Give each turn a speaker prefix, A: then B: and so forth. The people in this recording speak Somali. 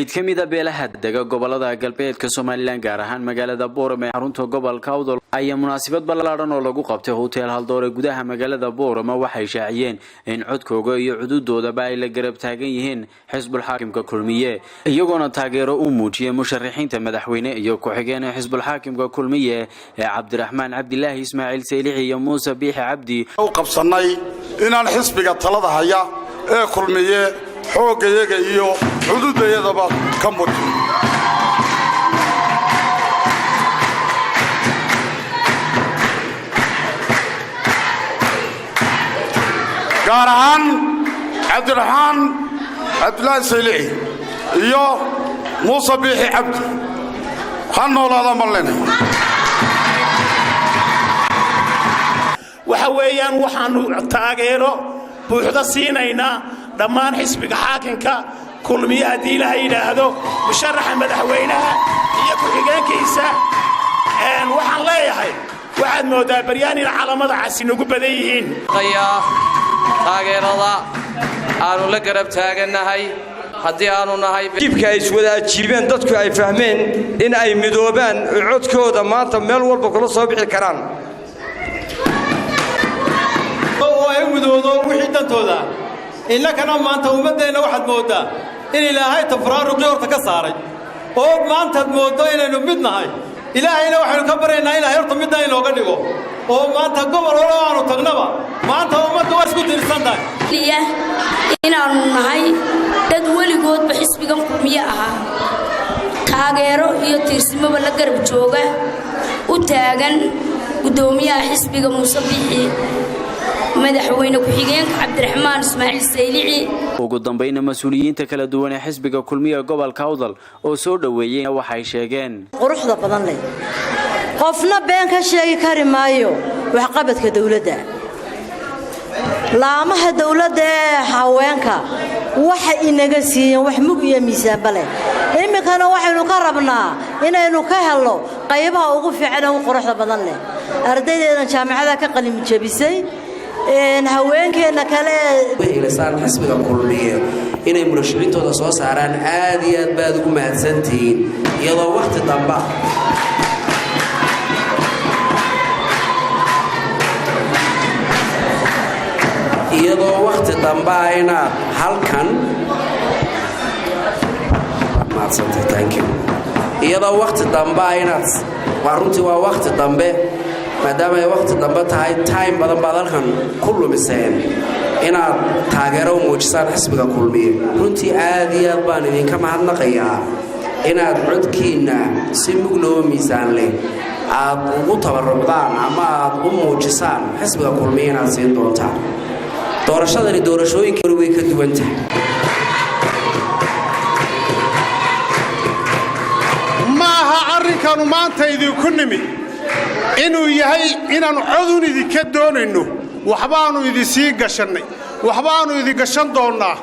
A: mid ka mid ah beelaha dega gobolada galbeedka Soomaaliland gaar ahaan magaalada Boorame xarunta gobolka Awdal ayaa munaasabad ballaaran oo lagu qabtay hotel Haldoor ee gudaha magaalada Boorame waxay shaaciyeen in codkooda iyo xuduudoodaba ay la garab taagan yihiin xisbul xaakimka kulmiye iyagoona taageero u muujiyay musharaxiinta madaxweyne iyo ku-xigeenka xisbul xaakimka kulmiye ee Cabdiraxmaan Cabdilaahi Ismaaciil Saylici iyo Muuse Biixi Cabdi
B: oo qabsanay inaan xisbiga talada haya ee kulmiye xoogayga iyo xuduudayadaba ka muuqdo gaar ahaan Cabdiraxmaan Cabdilaahi Saylici iyo Muuse Biixi Cabdi hannoolada malene
C: waxa weeyaan waxaanu taageero buuxda siinayna dhammaan xisbiga xaakinka kulmiye hadii la yiraahdo musharaxa madaxweynaha iyo ku-xigeenkiisa waxaan leeyahay waxaad moodaa baryaan in calaamada casino ugu badan yihiin
D: taageerada aanu la garab taaganahay haddii aanu nahay
E: jibka ay iswada ajiibeen dadku ay fahmeen in ay midoobaan codkooda maanta meel walba kula soo bixi karaan
F: oo ay midoodo wixii dantooda innakana maanta ummadeena waxaad moodaa in ilaahay tafraaruqi horta ka saaray oo maanta moodo inaynu mid nahay ilaahayna waxaynu ka baryaynaa ilaahay horta midna inooga dhigo oo maanta gobol hore aanu tagnaba maanta ummadda waa isku tirsantahay
G: inaanu nahay dad weligoodba xisbigan kulmiye ahaa taageero iyo tiirsimaba la garab jooga u taagan gudoomiyaha xisbiga Muuse Biixi madaxweyne ku-xigeenka Cabdiraxmaan Ismaaciil Saylici
A: ugu dambeynna mas'uuliyiinta kala duwan ee xisbiga kulmiye gobolka Awdal oo soo dhaweeyay waxay sheegeen
H: quruxda badan leh qofna been ka sheegi kari maayo wax qabadka dawladda laamaha dawladda haweenka waxa inaga siiyeen wax mug iyo miisaan bale imikana waxaynu ka rabnaa inaynu ka helno qaybaha ugu fiican ee quruxda badan leh ardaydeena jaamacada ka qalin jabisay haweenkeena kale
I: weeylasaan xisbiga kulmiye inay murashixintooda soo saaraan aad iyo aad baad ugu mahadsantihiin iyadoo waqti damba ayna halkan iyadoo waqti damba ayna runtii waa waqti dambe maadaama ay waqti dambe tahay time badan baad halkan ku lumiseen inaad taageero u muujisaan xisbiga kulmiye runtii aad iyo aad baan idinka mahadnaqayaa inaad codkiina si mug loo miisaan leh aad ugu tabarucdaan ama aad u muujisaan xisbiga kulmiye inaad siin doontaan doorashadani doorashooyinkii way ka duwan tahay
B: maaha arrinkanu maanta idinku nimid inuu yahay inaanu codun idinka doonayno waxbaanu idin sii gashanay waxbaanu idin gashan doonaa